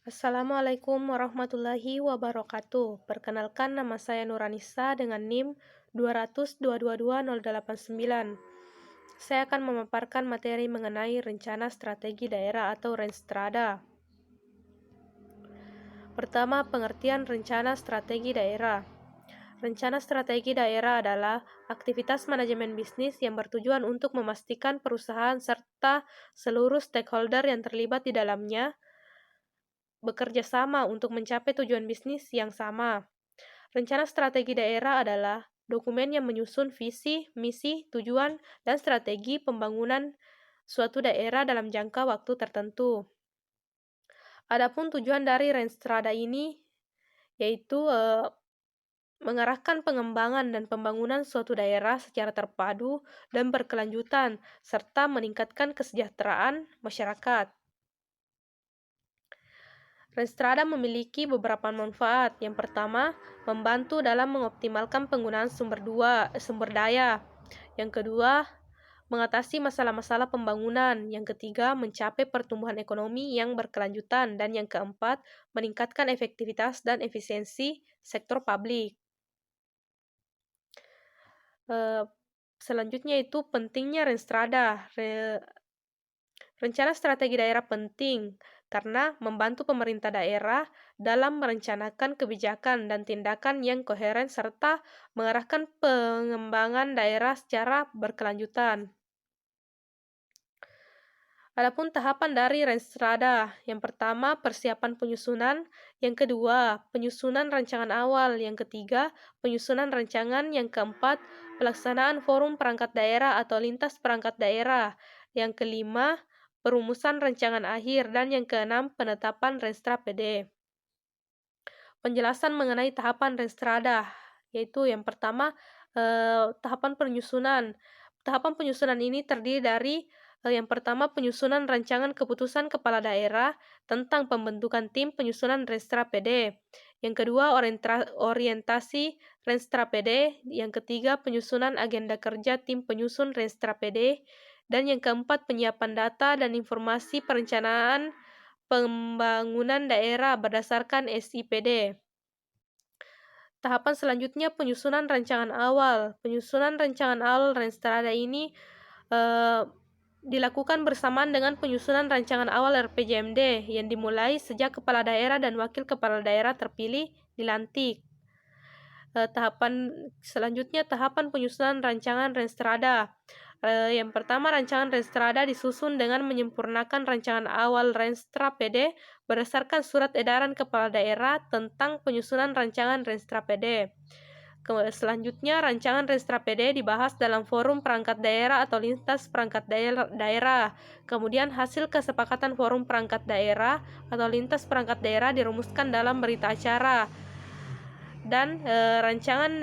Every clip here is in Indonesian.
Assalamualaikum warahmatullahi wabarakatuh. Perkenalkan, nama saya Nuranisa dengan NIM 200222089. Saya akan memaparkan materi mengenai rencana strategi daerah atau Renstrada. Pertama, pengertian rencana strategi daerah. Rencana strategi daerah adalah aktivitas manajemen bisnis yang bertujuan untuk memastikan perusahaan serta seluruh stakeholder yang terlibat di dalamnya bekerja sama untuk mencapai tujuan bisnis yang sama. Rencana strategi daerah adalah dokumen yang menyusun visi, misi, tujuan, dan strategi pembangunan suatu daerah dalam jangka waktu tertentu. Adapun tujuan dari Renstrada ini yaitu mengarahkan pengembangan dan pembangunan suatu daerah secara terpadu dan berkelanjutan, serta meningkatkan kesejahteraan masyarakat. Renstrada memiliki beberapa manfaat. Yang pertama, membantu dalam mengoptimalkan penggunaan sumber daya. Yang kedua, mengatasi masalah-masalah pembangunan. Yang ketiga, mencapai pertumbuhan ekonomi yang berkelanjutan. Dan yang keempat, meningkatkan efektivitas dan efisiensi sektor publik. Selanjutnya itu pentingnya Renstrada. Rencana strategi daerah penting karena membantu pemerintah daerah dalam merencanakan kebijakan dan tindakan yang koheren serta mengarahkan pengembangan daerah secara berkelanjutan. Adapun tahapan dari Renstrada, yang pertama persiapan penyusunan, yang kedua penyusunan rancangan awal, yang ketiga penyusunan rancangan, yang keempat pelaksanaan forum perangkat daerah atau lintas perangkat daerah, yang kelima perumusan rancangan akhir, dan yang keenam penetapan Renstra PD. Penjelasan mengenai tahapan Renstrada, yaitu yang pertama tahapan penyusunan. Tahapan penyusunan ini terdiri dari yang pertama, penyusunan rancangan keputusan kepala daerah tentang pembentukan tim penyusunan Renstra PD. Yang kedua, orientasi Renstra PD. Yang ketiga, penyusunan agenda kerja tim penyusun Renstra PD. Dan yang keempat, penyiapan data dan informasi perencanaan pembangunan daerah berdasarkan SIPD. Tahapan selanjutnya, penyusunan rancangan awal. Penyusunan rancangan awal Renstrada ini dilakukan bersamaan dengan penyusunan rancangan awal RPJMD yang dimulai sejak kepala daerah dan wakil kepala daerah terpilih dilantik. Tahapan selanjutnya, tahapan penyusunan rancangan Renstrada. Yang pertama, rancangan Renstrada disusun dengan menyempurnakan rancangan awal Renstra PD berdasarkan surat edaran kepala daerah tentang penyusunan rancangan Renstra PD. Selanjutnya, rancangan Renstra PD dibahas dalam forum perangkat daerah atau lintas perangkat daerah. Kemudian hasil kesepakatan forum perangkat daerah atau lintas perangkat daerah dirumuskan dalam berita acara. Dan rancangan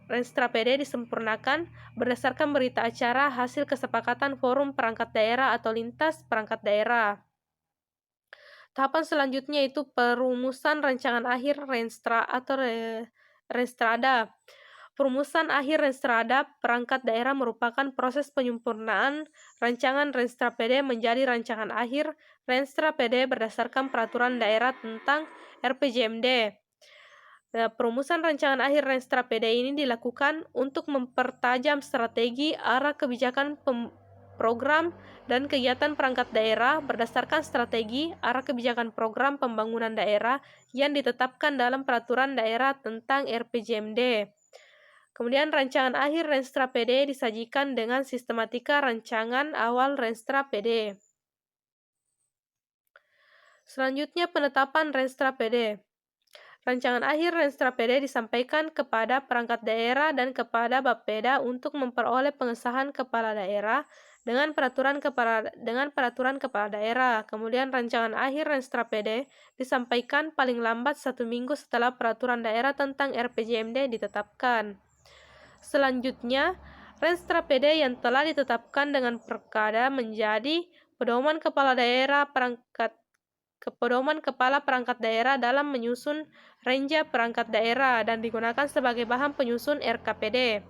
Renstra PD disempurnakan berdasarkan berita acara hasil kesepakatan forum perangkat daerah atau lintas perangkat daerah. Tahapan selanjutnya itu perumusan rancangan akhir Renstra atau Renstrada. Perumusan akhir Renstrada perangkat daerah merupakan proses penyempurnaan rancangan Renstra PD menjadi rancangan akhir Renstra PD berdasarkan peraturan daerah tentang RPJMD. Perumusan rancangan akhir Renstra PD ini dilakukan untuk mempertajam strategi, arah kebijakan program dan kegiatan perangkat daerah berdasarkan strategi, arah kebijakan program pembangunan daerah yang ditetapkan dalam peraturan daerah tentang RPJMD. Kemudian rancangan akhir Renstra PD disajikan dengan sistematika rancangan awal Renstra PD. Selanjutnya, penetapan Renstra PD. Rancangan akhir Renstra PD disampaikan kepada perangkat daerah dan kepada Bapeda untuk memperoleh pengesahan kepala daerah dengan peraturan kepala daerah. Kemudian rancangan akhir Renstra PD disampaikan paling lambat 1 minggu setelah peraturan daerah tentang RPJMD ditetapkan. Selanjutnya, Renstra PD yang telah ditetapkan dengan perkada menjadi pedoman kepala perangkat daerah dalam menyusun renja perangkat daerah dan digunakan sebagai bahan penyusun RKPD.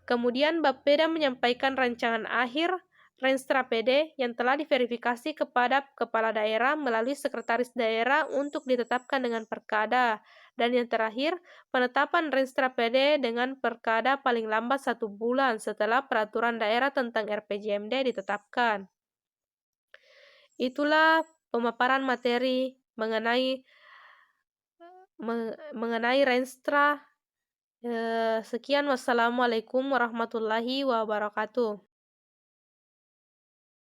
Kemudian Bapeda menyampaikan rancangan akhir Renstra PD yang telah diverifikasi kepada kepala daerah melalui sekretaris daerah untuk ditetapkan dengan perkada. Dan yang terakhir, penetapan Renstra PD dengan perkada paling lambat 1 bulan setelah peraturan daerah tentang RPJMD ditetapkan. Itulah pemaparan materi mengenai Renstra. Sekian, wassalamualaikum warahmatullahi wabarakatuh.